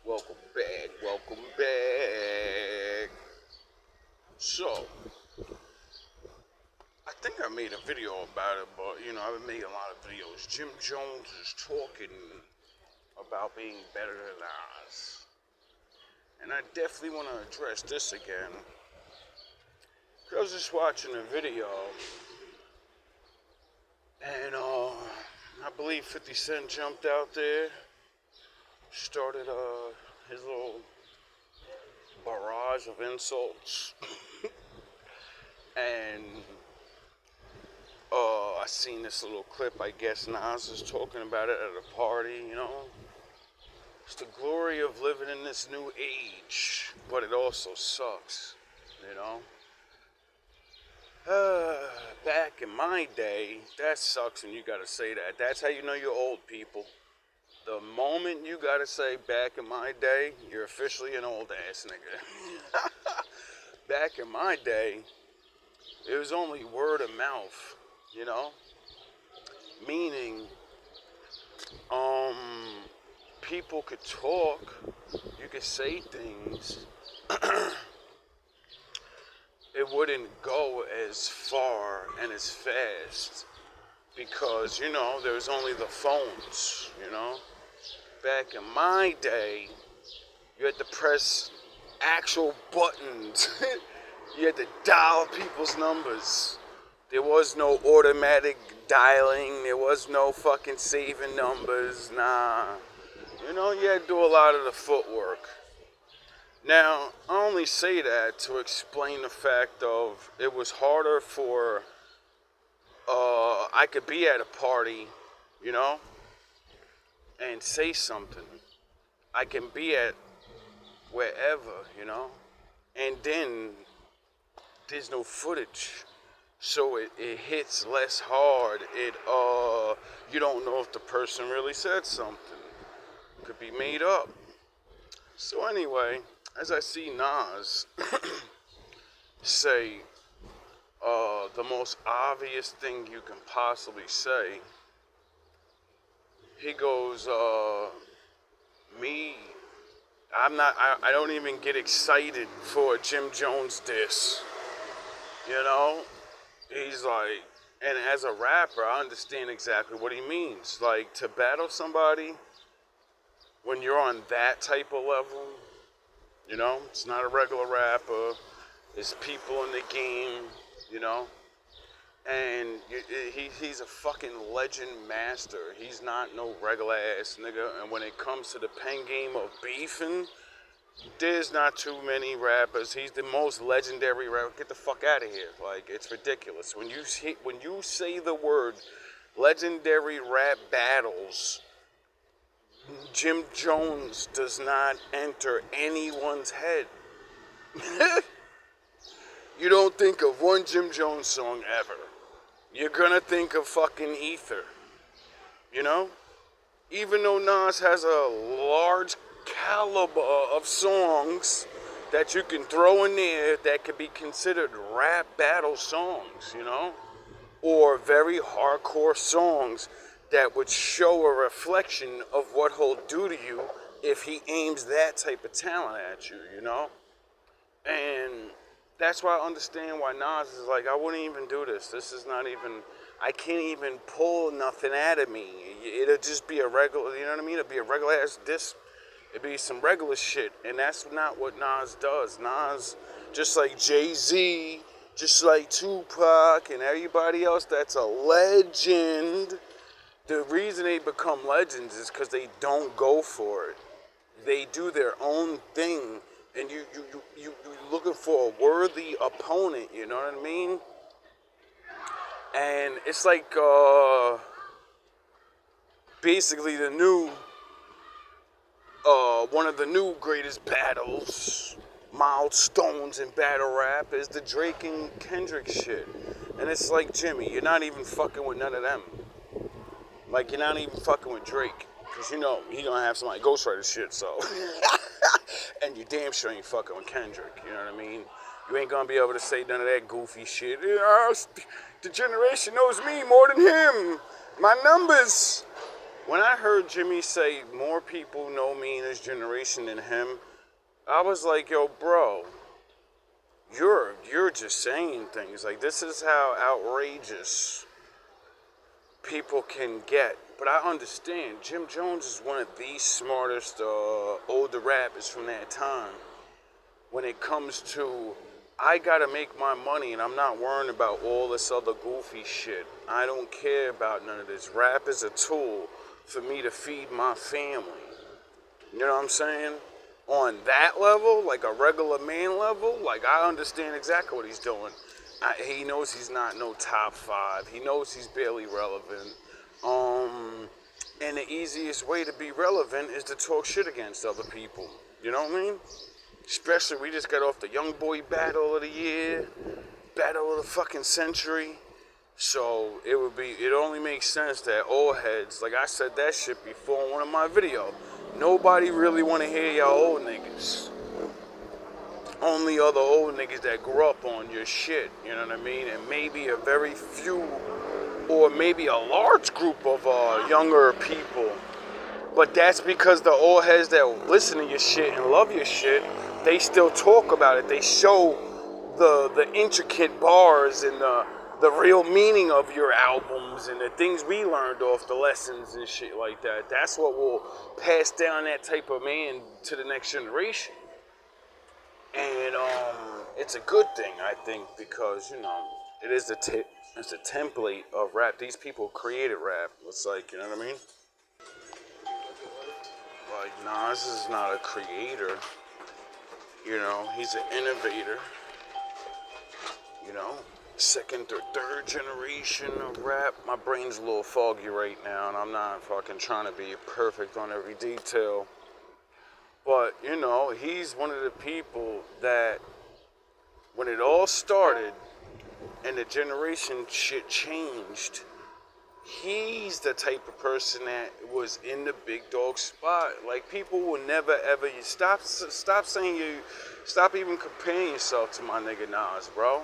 Welcome back, welcome back. So, I think I made a video about it, but I've been making a lot of videos. Jim Jones is talking about being better than us. And I definitely want to address this again. I was just watching a video, and I believe 50 Cent jumped out there, started his little barrage of insults. And I seen this little clip. I guess Nas is talking about it at a party. It's the glory of living in this new age, but it also sucks. Back in my day, that sucks, and you gotta say that. That's how you know you're old, people. The moment you gotta say back in my day, you're officially an old ass nigga. Back in my day, it was only word of mouth, meaning, people could talk, you could say things, it wouldn't go as far and as fast because, there was only the phones, Back in my day, you had to press actual buttons. You had to dial people's numbers. There was no automatic dialing. There was no fucking saving numbers. Nah. You had to do a lot of the footwork. Now, I only say that to explain the fact of it was harder for, I could be at a party, and say something. I can be at wherever, and then there's no footage. So it hits less hard. You don't know if the person really said something. It could be made up. So anyway, as I see Nas say the most obvious thing you can possibly say, he goes, I don't even get excited for a Jim Jones diss. He's like, and as a rapper, I understand exactly what he means. Like, to battle somebody when you're on that type of level, it's not a regular rapper. There's people in the game, and he's a fucking legend master. He's not no regular ass nigga. And when it comes to the pen game of beefing, there's not too many rappers. He's the most legendary rapper. Get the fuck out of here. Like, it's ridiculous. When you say the word legendary rap battles, Jim Jones does not enter anyone's head. You don't think of one Jim Jones song ever. You're gonna think of fucking Ether. Even though Nas has a large caliber of songs that you can throw in there that could be considered rap battle songs, or very hardcore songs that would show a reflection of what he'll do to you if he aims that type of talent at you, And that's why I understand why Nas is like, I wouldn't even do this. This is not even, I can't even pull nothing out of me. It'll just be a regular, you know what I mean? It'll be a regular ass diss. It'd be some regular shit. And that's not what Nas does. Nas, just like Jay-Z, just like Tupac and everybody else that's a legend, the reason they become legends is because they don't go for it. They do their own thing. And you looking for a worthy opponent, you know what I mean? And it's like basically the new one of the new greatest battles, milestones in battle rap is the Drake and Kendrick shit. And it's like, Jimmy, you're not even fucking with none of them. Like, you're not even fucking with Drake. Because he gonna have somebody ghostwrite his shit, so. And you damn sure ain't fucking with Kendrick, you know what I mean? You ain't gonna be able to say none of that goofy shit. The generation knows me more than him. My numbers. When I heard Jimmy say more people know me in this generation than him, I was like, yo, bro, you're just saying things. Like, this is how outrageous people can get. But I understand, Jim Jones is one of the smartest older rappers from that time. When it comes to, I gotta make my money and I'm not worrying about all this other goofy shit. I don't care about none of this. Rap is a tool for me to feed my family. You know what I'm saying? On that level, like a regular man level, like I understand exactly what he's doing. He knows he's not no top 5. He knows he's barely relevant. And the easiest way to be relevant is to talk shit against other people. You know what I mean? Especially, we just got off the Young Boy Battle of the Year, Battle of the fucking Century. So it only makes sense that old heads, like I said that shit before in one of my videos. Nobody really want to hear y'all old niggas. Only other old niggas that grew up on your shit, you know what I mean? And maybe a very few, or maybe a large group of younger people. But that's because the old heads that listen to your shit and love your shit, they still talk about it. They show the intricate bars and the real meaning of your albums and the things we learned off the lessons and shit like that. That's what will pass down that type of man to the next generation. And it's a good thing, I think, because, you know, it is it's a template of rap. These people created rap. It's like, you know what I mean? Like, Nas is not a creator. You know, he's an innovator. You know, second or third generation of rap. My brain's a little foggy right now, and I'm not fucking trying to be perfect on every detail. But, you know, he's one of the people that, when it all started and the generation shit changed, he's the type of person that was in the big dog spot. Like, people will never ever, stop even comparing yourself to my nigga Nas, bro.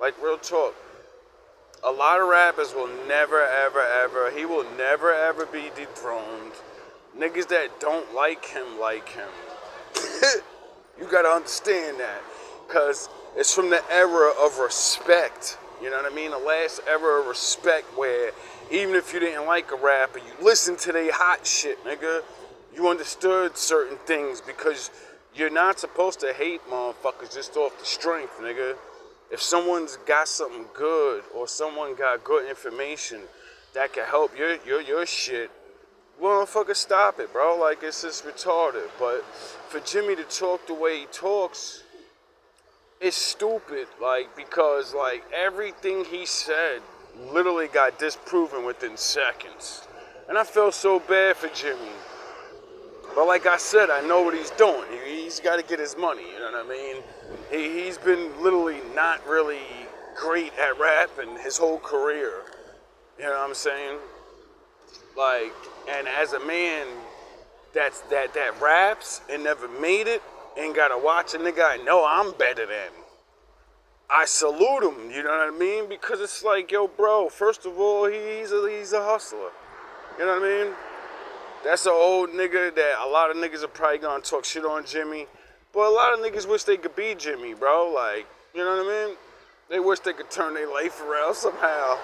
Like, real talk. A lot of rappers will never ever, he will never ever be dethroned. Niggas that don't like him. You gotta understand that. Because it's from the era of respect. You know what I mean? The last era of respect where even if you didn't like a rapper, you listened to their hot shit, nigga. You understood certain things because you're not supposed to hate motherfuckers just off the strength, nigga. If someone's got something good or someone got good information that can help your shit, motherfucker, stop it, bro. Like, it's just retarded. But for Jimmy to talk the way he talks, it's stupid. Like, because, like, everything he said literally got disproven within seconds. And I felt so bad for Jimmy. But like I said, I know what he's doing. He's got to get his money, you know what I mean? He's been literally not really great at rapping his whole career. You know what I'm saying? Like, and as a man that raps and never made it and gotta watch a nigga I know I'm better than, I salute him, you know what I mean? Because it's like, yo, bro, first of all, he's a hustler. You know what I mean? That's an old nigga that a lot of niggas are probably gonna talk shit on Jimmy. But a lot of niggas wish they could be Jimmy, bro. Like, you know what I mean? They wish they could turn their life around somehow.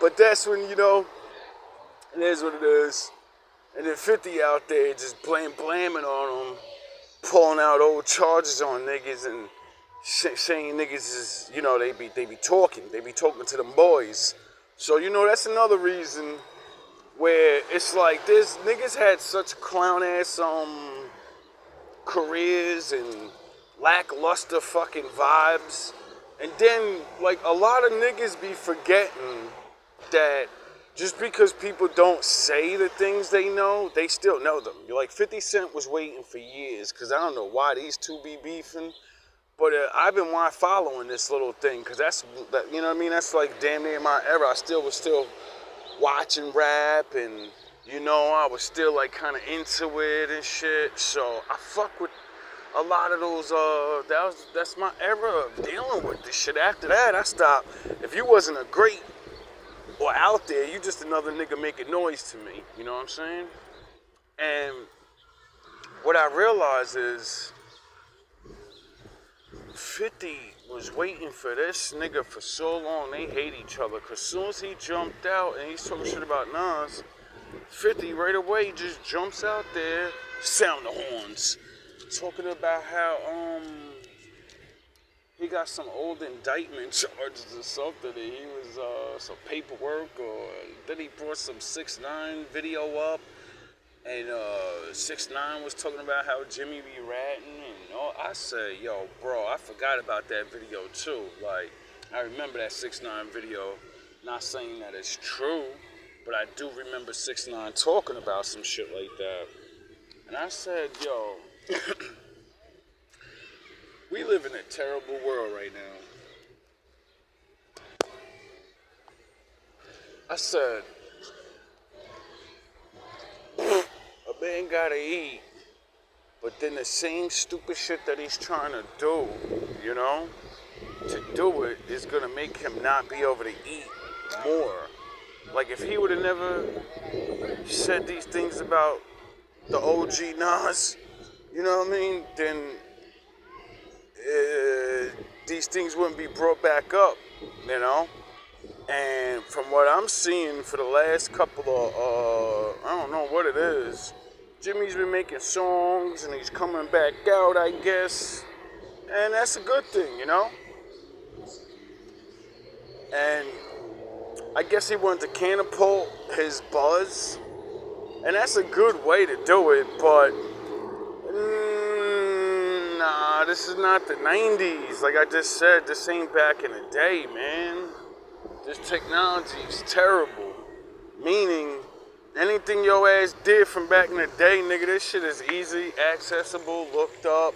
But that's when, you know, it is what it is. And then 50 out there just blaming on them, pulling out old charges on niggas and saying niggas is, you know, they be talking to them boys. So, you know, that's another reason where it's like this niggas had such clown ass careers and lackluster fucking vibes. And then, like, a lot of niggas be forgetting that just because people don't say the things they know, they still know them. You're like, 50 Cent was waiting for years, because I don't know why these two be beefing, but I've been following this little thing, because that, you know what I mean? That's like damn near my era. I was still watching rap, and, you know, I was still, like, kind of into it and shit, so I fuck with a lot of those, that's my era of dealing with this shit. After that, I stopped. If you wasn't a great or out there. You just another nigga making noise to me. You know what I'm saying? And what I realized is 50 was waiting for this nigga for so long. They hate each other. Because as soon as he jumped out and he's talking shit about Nas, 50 right away just jumps out there, sound the horns, talking about how he got some old indictment charges or something, and he was some paperwork, or then he brought some 6ix9ine video up, and 6ix9ine was talking about how Jimmy be ratting, and all. I said, yo, bro, I forgot about that video too. Like, I remember that 6ix9ine video. Not saying that it's true, but I do remember 6ix9ine talking about some shit like that. And I said, yo, we live in a terrible world right now. I said, a man gotta eat, but then the same stupid shit that he's trying to do, you know, to do it is gonna make him not be able to eat more. Like, if he would have never said these things about the OG Nas, you know what I mean, then these things wouldn't be brought back up, you know? And from what I'm seeing for the last couple of, I don't know what it is, Jimmy's been making songs and he's coming back out, I guess. And that's a good thing, you know? And I guess he wanted to catapult his buzz. And that's a good way to do it, but nah, this is not the 90s. Like I just said, this ain't back in the day, man. This technology is terrible. Meaning, anything your ass did from back in the day, nigga, this shit is easy, accessible, looked up,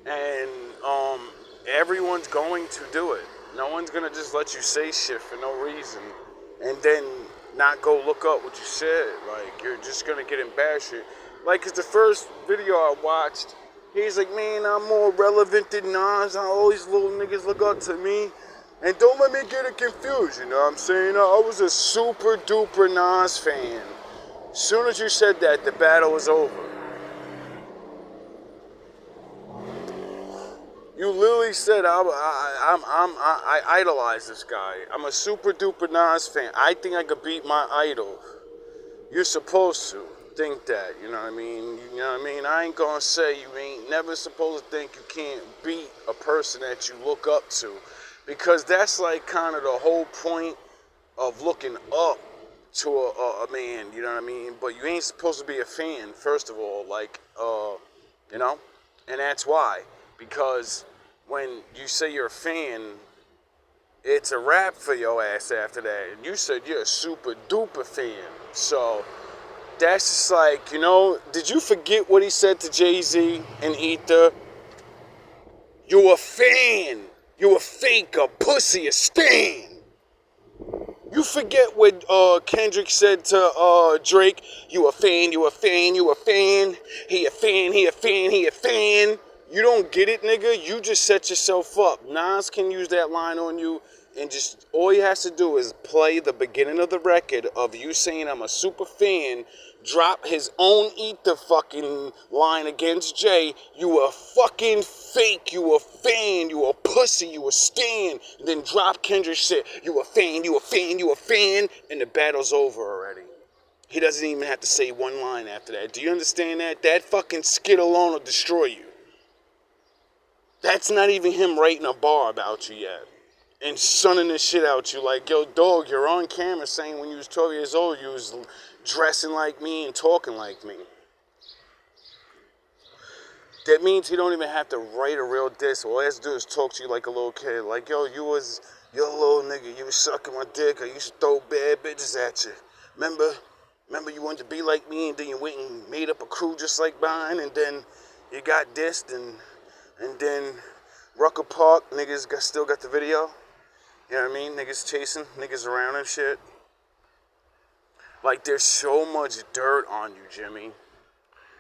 and everyone's going to do it. No one's gonna just let you say shit for no reason and then not go look up what you said. Like, you're just gonna get embarrassed. Like, cause the first video I watched, he's like, man, I'm more relevant than Nas. All these little niggas look up to me. And don't let me get it confused, you know what I'm saying? I was a super duper Nas fan. As soon as you said that, the battle was over. You literally said I idolize this guy. I'm a super duper Nas fan. I think I could beat my idol. You're supposed to think that, you know what I mean? You know what I mean? I ain't gonna say you ain't never supposed to think you can't beat a person that you look up to. Because that's like kind of the whole point of looking up to a man, you know what I mean? But you ain't supposed to be a fan, first of all, like, you know? And that's why. Because when you say you're a fan, it's a wrap for your ass after that. And you said you're a super duper fan. So that's just like, you know, did you forget what he said to Jay-Z and Ether? You a fan. You a fake, a pussy, a stain. You forget what Kendrick said to Drake. You a fan, you a fan, you a fan. He a fan, he a fan, he a fan. You don't get it, nigga. You just set yourself up. Nas can use that line on you, and just all he has to do is play the beginning of the record of you saying I'm a super fan, drop his own Eat the fucking line against Jay. You a fucking fake, you a fan, you a pussy, you a stan. Then drop Kendrick shit. You a fan, you a fan, you a fan, and the battle's over already. He doesn't even have to say one line after that. Do you understand that? That fucking skit alone will destroy you. That's not even him writing a bar about you yet. And sunning this shit out you like, yo, dog, you're on camera saying when you was 12 years old, you was dressing like me and talking like me. That means he don't even have to write a real diss. All he has to do is talk to you like a little kid. Like, yo, you was your little nigga. You was sucking my dick. I used to throw bad bitches at you. Remember you wanted to be like me, and then you went and made up a crew just like mine, and then you got dissed, and then Rucker Park, niggas still got the video. You know what I mean? Niggas chasing, niggas around and shit. Like, there's so much dirt on you, Jimmy.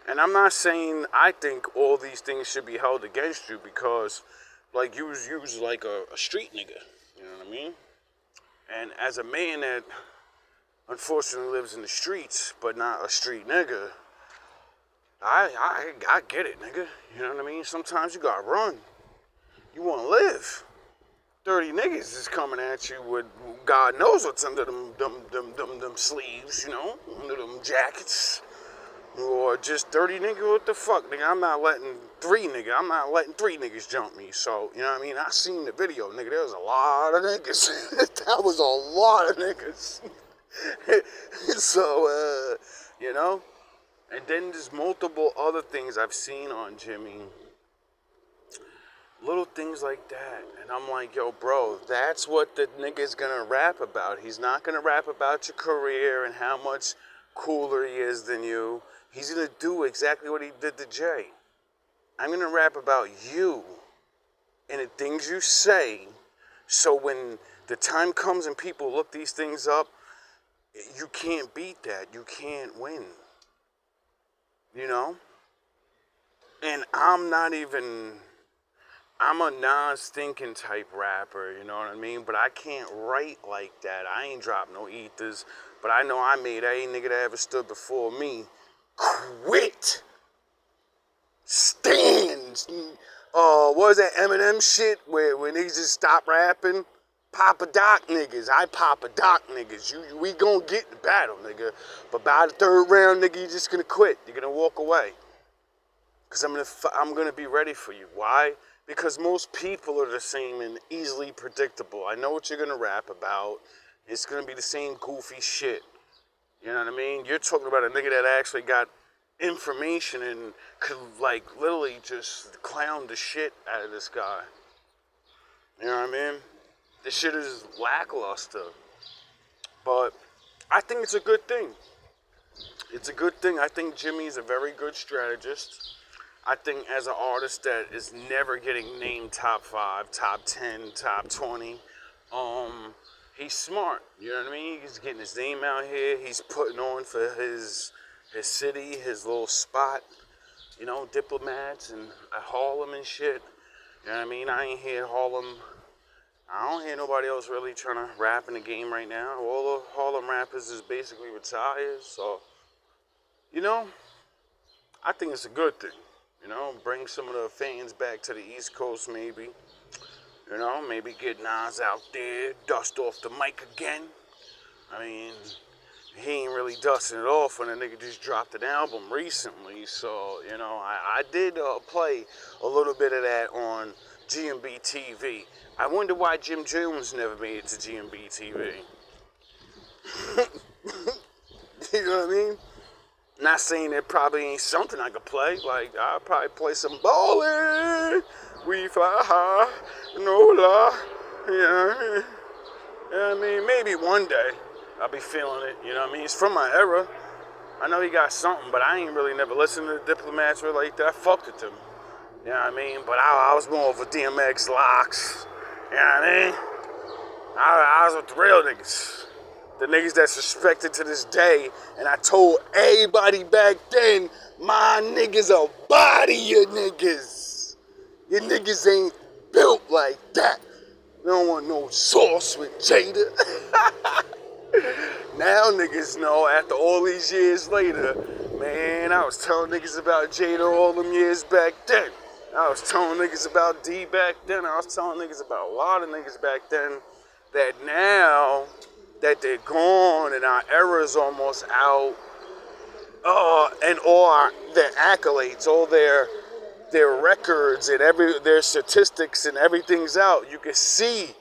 And I'm not saying I think all these things should be held against you, because, like, you was like a street nigga. You know what I mean? And as a man that unfortunately lives in the streets, but not a street nigga. I get it, nigga. You know what I mean? Sometimes you gotta run. You wanna live. 30 niggas is coming at you with God knows what's under them sleeves, you know, under them jackets. Or just 30 niggas, what the fuck, nigga? I'm not letting three niggas jump me. So, you know what I mean? I seen the video, nigga. There was a lot of niggas. That was a lot of niggas. So, you know? And then there's multiple other things I've seen on Jimmy. Little things like that. And I'm like, yo, bro, that's what the nigga's gonna rap about. He's not gonna rap about your career and how much cooler he is than you. He's gonna do exactly what he did to Jay. I'm gonna rap about you and the things you say. So when the time comes and people look these things up, you can't beat that. You can't win. You know? And I'm a non-stinking type rapper, you know what I mean? But I can't write like that. I ain't dropped no ethers. But I know I made every nigga that ever stood before me quit. Stand. What was that Eminem shit where niggas just stop rapping? Papa Doc niggas. I Papa Doc niggas. We gonna get the battle, nigga. But by the third round, nigga, you're just gonna quit. You're gonna walk away. Because I'm gonna be ready for you. Why? Because most people are the same and easily predictable. I know what you're gonna rap about. It's gonna be the same goofy shit. You know what I mean? You're talking about a nigga that actually got information and could, like, literally just clown the shit out of this guy. You know what I mean? This shit is lackluster. But I think it's a good thing. It's a good thing. I think Jimmy's a very good strategist. I think as an artist that is never getting named top 5, top 10, top 20, he's smart. You know what I mean? He's getting his name out here. He's putting on for his city, his little spot. You know, diplomats and Harlem and shit. You know what I mean? I ain't hear Harlem. I don't hear nobody else really trying to rap in the game right now. All the Harlem rappers is basically retired. So, you know, I think it's a good thing. You know, bring some of the fans back to the East Coast maybe. You know, maybe get Nas out there, dust off the mic again. I mean, he ain't really dusting it off when a nigga just dropped an album recently. So, you know, I did play a little bit of that on GMB TV. I wonder why Jim Jones never made it to GMB TV. You know what I mean? Not saying there probably ain't something I could play. Like, I'll probably play some ballin'. We fly high, no lie. You know what I mean? Maybe one day I'll be feeling it. You know what I mean? It's from my era. I know he got something, but I ain't really never listened to the Diplomats or like that. I fucked with them. You know what I mean? But I was more of a DMX Locks. You know what I mean? I was with the real niggas. The niggas that's respected to this day. And I told everybody back then, my niggas will body your niggas. Your niggas ain't built like that. You don't want no sauce with Jada. Now niggas know, after all these years later, man, I was telling niggas about Jada all them years back then. I was telling niggas about D back then. I was telling niggas about a lot of niggas back then that now that they're gone and our era's almost out, and all their accolades, all their records and their statistics and everything's out. You can see,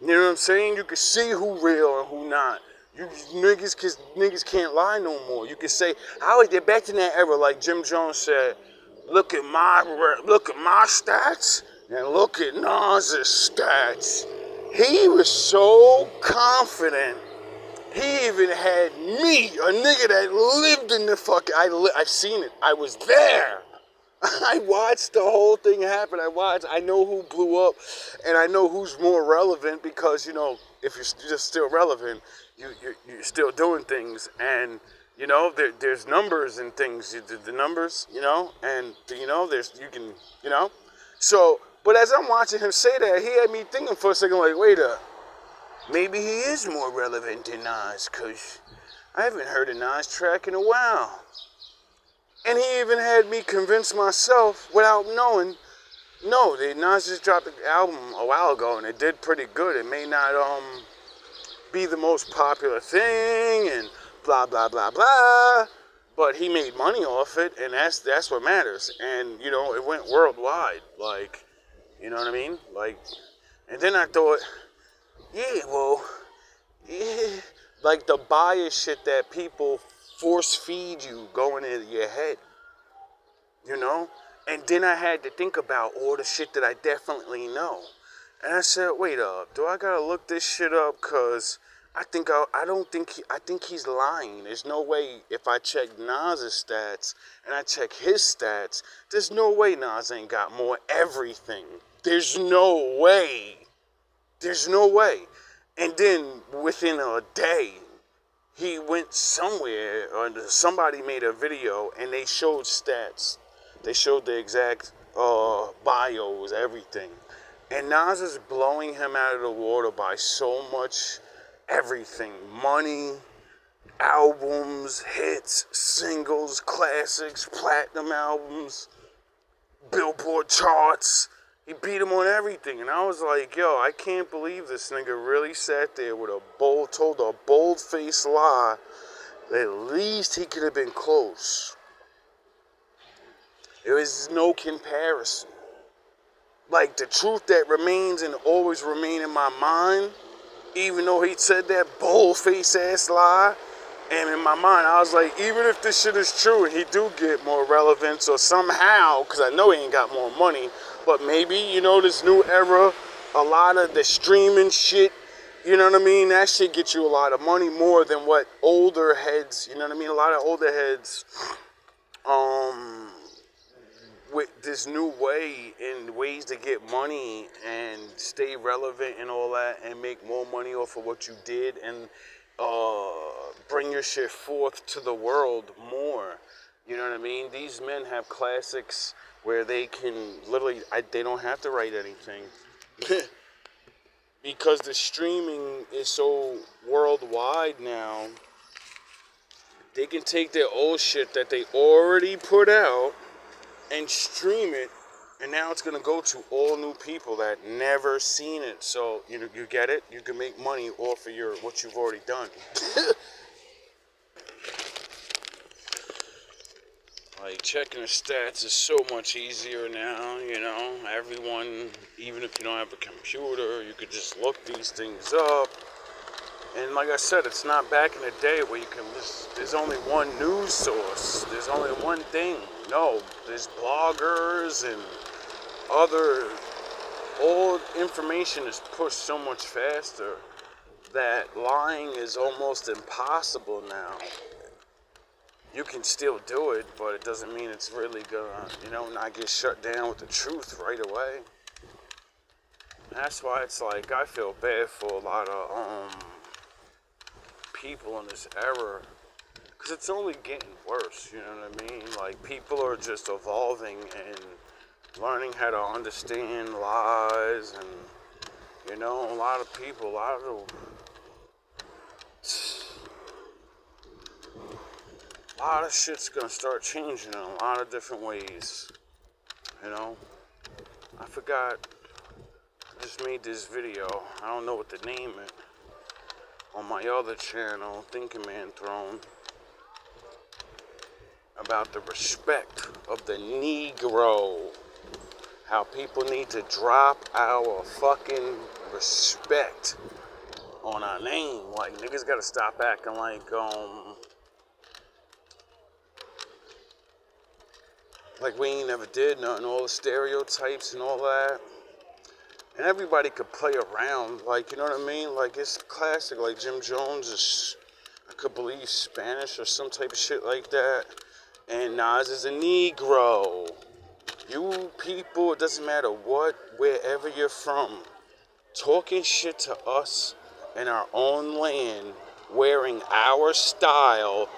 you know what I'm saying? You can see who real and who not. You niggas can't lie no more. You can say, how they back in that era, like Jim Jones said, look at my stats and look at Nas's stats. He was so confident. He even had me, a nigga that lived in the I've seen it. I was there. I watched the whole thing happen. I know who blew up, and I know who's more relevant because, you know, if you're just still relevant, you're still doing things. And, you know, there's numbers and things. The numbers, you know, and, you know, you know. So, but as I'm watching him say that, he had me thinking for a second, like, wait up. Maybe he is more relevant than Nas, because I haven't heard a Nas track in a while. And he even had me convince myself without knowing, no, the Nas just dropped an album a while ago and it did pretty good. It may not be the most popular thing and blah blah blah blah, but he made money off it, and that's what matters. And you know, it went worldwide, like, you know what I mean, like. And then I thought, yeah, well, yeah, like the bias shit that people force feed you going into your head, you know. And then I had to think about all the shit that I definitely know. And I said, wait up, do I gotta look this shit up? Cause I think I think he's lying. There's no way if I check Nas's stats and I check his stats, there's no way Nas ain't got more everything. There's no way. There's no way. And then within a day, he went somewhere, or somebody made a video and they showed stats. They showed the exact bios, everything. And Nas is blowing him out of the water by so much everything. Money, albums, hits, singles, classics, platinum albums, Billboard charts. He beat him on everything. And I was like, yo, I can't believe this nigga really sat there with told a bold-faced lie. At least he could have been close. There is no comparison. Like, the truth that remains and always remain in my mind, even though he said that bold-faced ass lie, and in my mind, I was like, even if this shit is true and he do get more relevance or somehow, because I know he ain't got more money, but maybe, you know, this new era, a lot of the streaming shit, you know what I mean? That shit gets you a lot of money more than what older heads, you know what I mean? A lot of older heads, with this new way and ways to get money and stay relevant and all that and make more money off of what you did and bring your shit forth to the world more. You know what I mean? These men have classics where they can literally, they don't have to write anything. Because the streaming is so worldwide now, they can take their old shit that they already put out and stream it, and now it's going to go to all new people that never seen it. So, you know, you get it? You can make money off of what you've already done. Like, checking the stats is so much easier now, you know. Everyone, even if you don't have a computer, you could just look these things up. And like I said, it's not back in the day where you can listen. There's only one news source. There's only one thing. No, there's bloggers and all information is pushed so much faster that lying is almost impossible now. You can still do it, but it doesn't mean it's really gonna, you know, not get shut down with the truth right away. That's why it's like, I feel bad for a lot of, people in this era, because it's only getting worse, you know what I mean? Like, people are just evolving and learning how to understand lies, and, you know, a lot of shit's gonna start changing in a lot of different ways, you know? I forgot, I just made this video, I don't know what to name it, on my other channel, Thinking Man Throne, about the respect of the Negro. How people need to drop our fucking respect on our name. Like, niggas gotta stop acting like we ain't never did nothing, all the stereotypes and all that. And everybody could play around, like, you know what I mean? Like, it's classic, like Jim Jones is, I could believe, Spanish or some type of shit like that. And Nas is a Negro. You people, it doesn't matter what, wherever you're from, talking shit to us in our own land, wearing our style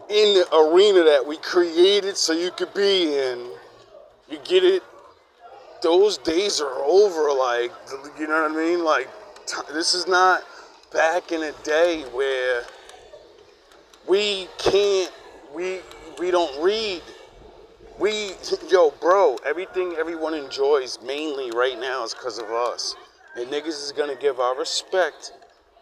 in the arena that we created so you could be in. You get it? Those days are over, like, you know what I mean? Like, this is not back in the day where We can't, we don't read. Yo, bro, everything everyone enjoys mainly right now is because of us. And niggas is gonna give our respect,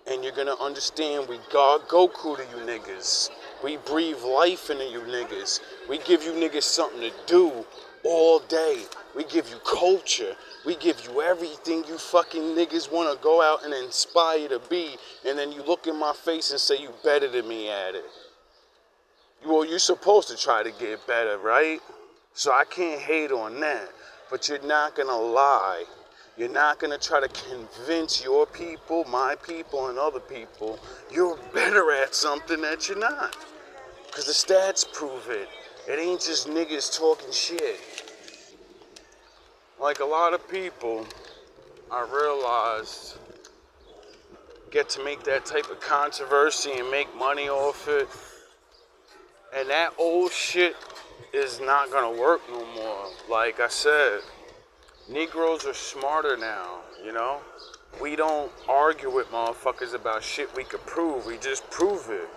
and you're gonna understand we God Goku to you niggas. We breathe life into you niggas. We give you niggas something to do all day. We give you culture. We give you everything you fucking niggas wanna go out and inspire to be, and then you look in my face and say you better than me at it. Well, you're supposed to try to get better, right? So I can't hate on that. But you're not going to lie. You're not going to try to convince your people, my people, and other people you're better at something that you're not. Because the stats prove it. It ain't just niggas talking shit. Like a lot of people, I realized, get to make that type of controversy and make money off it. And that old shit is not gonna work no more. Like I said, Negroes are smarter now, you know? We don't argue with motherfuckers about shit we could prove. We just prove it.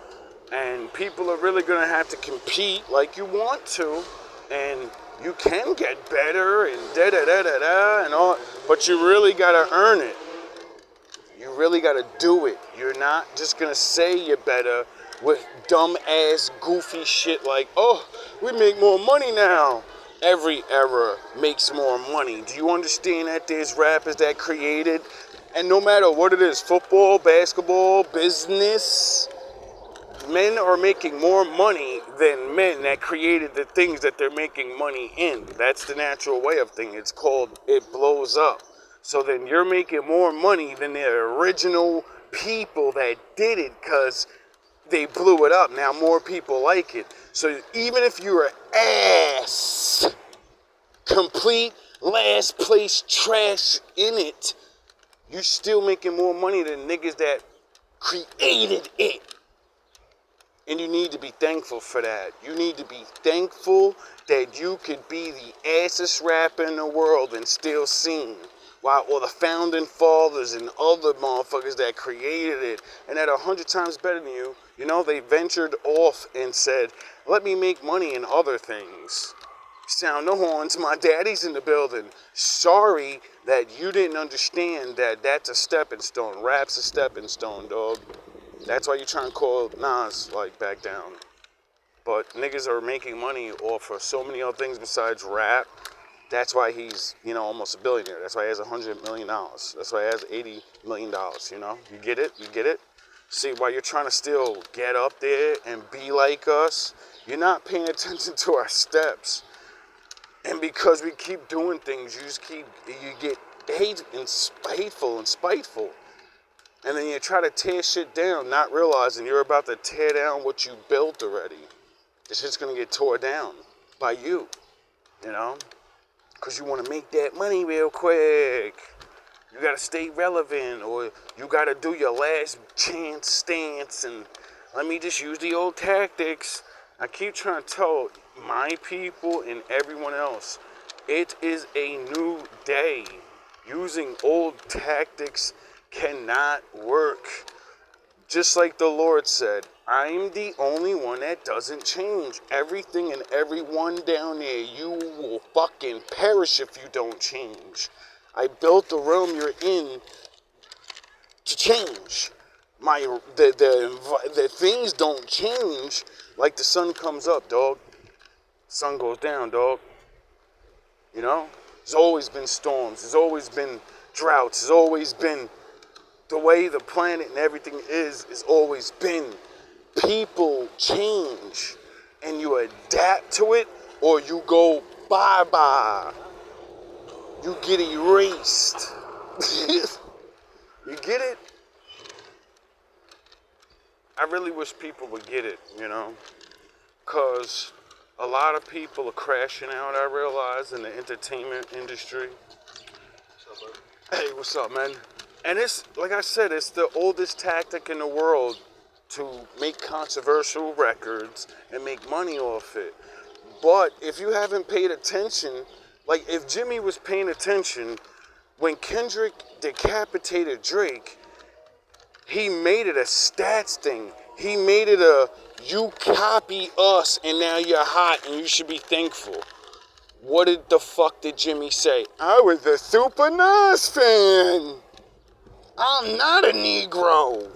And people are really gonna have to compete like you want to. And you can get better and da-da-da-da-da and all. But you really gotta earn it. You really gotta do it. You're not just gonna say you're better with dumb ass goofy shit like, oh, we make more money now. Every era makes more money. Do you understand that there's rappers that created, and no matter what it is, football, basketball, business, men are making more money than men that created the things that they're making money in. That's the natural way of things. It's called, it blows up. So then you're making more money than the original people that did it, because they blew it up. Now more people like it. So even if you're ass, complete last place trash in it, you're still making more money than niggas that created it. And you need to be thankful for that. You need to be thankful that you could be the assest rapper in the world and still sing. While all the founding fathers and other motherfuckers that created it and that are 100 times better than you, you know, they ventured off and said, let me make money in other things. Sound the horns, my daddy's in the building. Sorry that you didn't understand that that's a stepping stone. Rap's a stepping stone, dog. That's why you try and call Nas, like, back down. But niggas are making money off of so many other things besides rap. That's why he's, you know, almost a billionaire. That's why he has $100 million. That's why he has $80 million, you know? You get it? You get it? See, while you're trying to still get up there and be like us, you're not paying attention to our steps. And because we keep doing things, you get hateful and spiteful. And then you try to tear shit down, not realizing you're about to tear down what you built already. This shit's gonna get tore down by you, you know? Because you want to make that money real quick. You got to stay relevant, or you got to do your last chance stance, and let me just use the old tactics. I keep trying to tell my people and everyone else, it is a new day. Using old tactics cannot work. Just like the Lord said, I'm the only one that doesn't change. Everything and everyone down there, you will fucking perish if you don't change. I built the realm you're in to change. The things don't change like the sun comes up, dog. Sun goes down, dog. You know? There's always been storms. There's always been droughts. There's always been the way the planet and everything is always been. People change, and you adapt to it, or you go bye-bye. You get erased. You get it? I really wish people would get it, you know? Because a lot of people are crashing out, I realize, in the entertainment industry. What's up, bud? Hey, what's up, man? And it's, like I said, it's the oldest tactic in the world to make controversial records and make money off it. But if you haven't paid attention, like if Jimmy was paying attention, when Kendrick decapitated Drake, he made it a stats thing. He made it a, You copy us, and now you're hot, and you should be thankful. What the fuck did Jimmy say? I was a Super Nas fan. I'm not a Negro.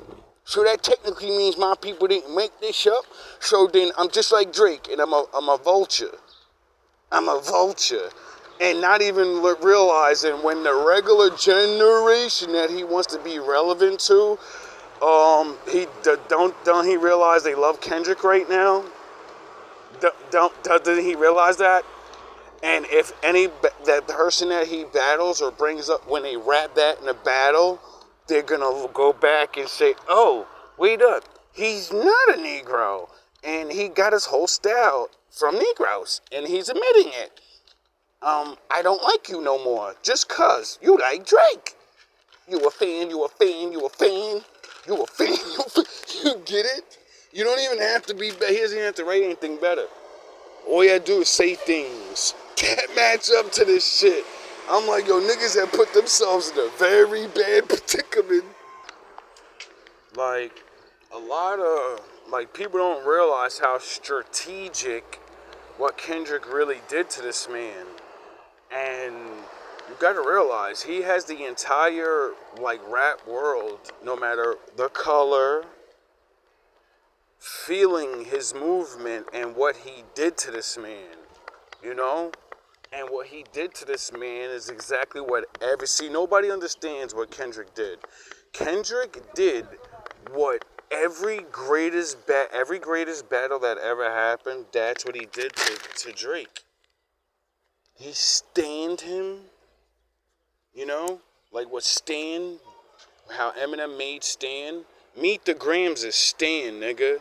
So that technically means my people didn't make this up. So then I'm just like Drake, and I'm a vulture. I'm a vulture. And not even realizing when the regular generation that he wants to be relevant to, don't he realize they love Kendrick right now? Doesn't he realize that? And if that person that he battles or brings up, when they rap that in a battle, they're gonna go back and say, "Oh, wait up, he's not a Negro, and he got his whole style from Negroes, and he's admitting it. I don't like you no more, just 'cause you like Drake. You a fan, you a fan, you a fan, you a fan, you a fan." You get it? You don't even have to be, he doesn't even have to write anything better. All you gotta do is say things that match up to this shit. I'm like, yo, niggas have put themselves in a very bad predicament. Like, a lot of, like, people don't realize how strategic what Kendrick really did to this man. And you gotta realize, he has the entire, like, rap world, no matter the color, feeling his movement and what he did to this man, you know? And what he did to this man is exactly what nobody understands what Kendrick did. Kendrick did what every greatest battle that ever happened, that's what he did to Drake. He stanned him, you know? Like what Stan, how Eminem made Stan. Meet the Grams is Stan, nigga.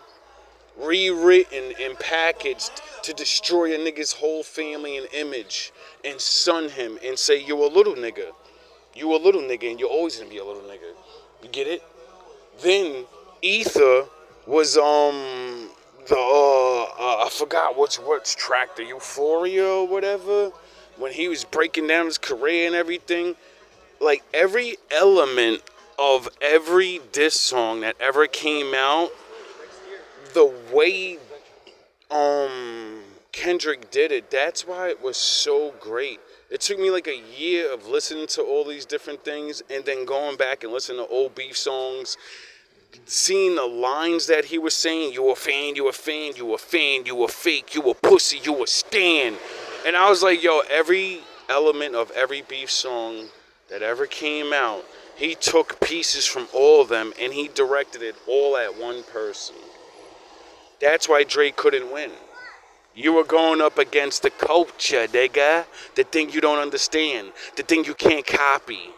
Rewritten and packaged to destroy a nigga's whole family and image and sun him and say, you a little nigga. You a little nigga, and you're always gonna be a little nigga. You get it? Then Ether was I forgot what's track, the Euphoria or whatever, when he was breaking down his career and everything. Like every element of every diss song that ever came out, the way Kendrick did it, that's why it was so great. It took me like a year of listening to all these different things and then going back and listening to old beef songs, seeing the lines that he was saying. You a fan, you a fan, you a fan, you a fake, you a pussy, you a stan. And I was like, yo, every element of every beef song that ever came out, he took pieces from all of them and he directed it all at one person. That's why Drake couldn't win. You were going up against the culture, nigga. The thing you don't understand. The thing you can't copy.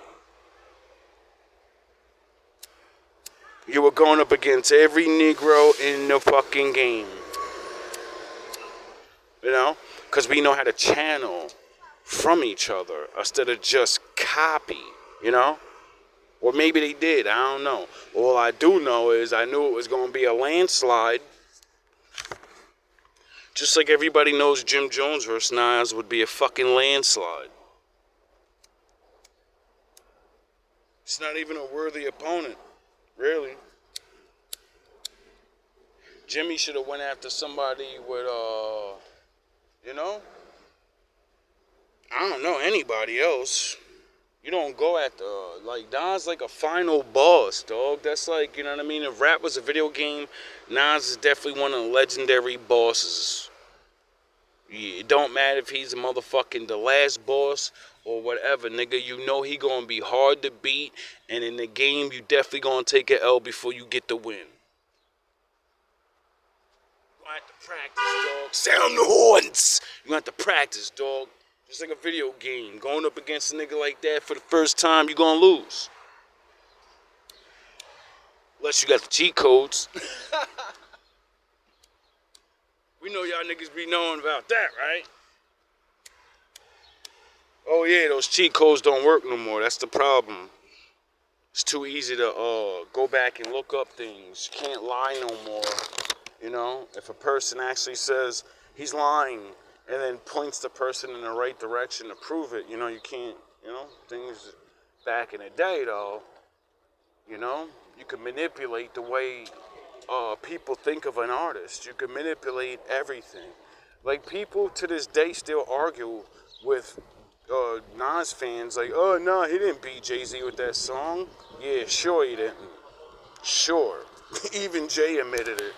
You were going up against every Negro in the fucking game. You know? Because we know how to channel from each other instead of just copy, you know? Or maybe they did, I don't know. All I do know is I knew it was going to be a landslide. Just like everybody knows Jim Jones versus Nas would be a fucking landslide. It's not even a worthy opponent, really. Jimmy should have went after somebody with, you know? I don't know anybody else. You don't go after, like, Nas like a final boss, dog. That's like, you know what I mean? If rap was a video game, Nas is definitely one of the legendary bosses. It don't matter if he's the last boss or whatever, nigga. You know he gonna be hard to beat, and in the game, you definitely gonna take an L before you get the win. You gonna have to practice, dog. Sound the horns! You gonna have to practice, dog. Just like a video game. Going up against a nigga like that for the first time, you gonna lose. Unless you got the cheat codes. We know y'all niggas be knowing about that, right? Oh yeah, those cheat codes don't work no more. That's the problem. It's too easy to go back and look up things. You can't lie no more. You know, if a person actually says he's lying and then points the person in the right direction to prove it, you know, you can't, you know, things back in the day though, you know, you could manipulate the way people think of an artist. You can manipulate everything. Like people to this day still argue with Nas fans, like, oh no, he didn't beat Jay-Z with that song. Yeah, sure he didn't. Sure. Even Jay admitted it.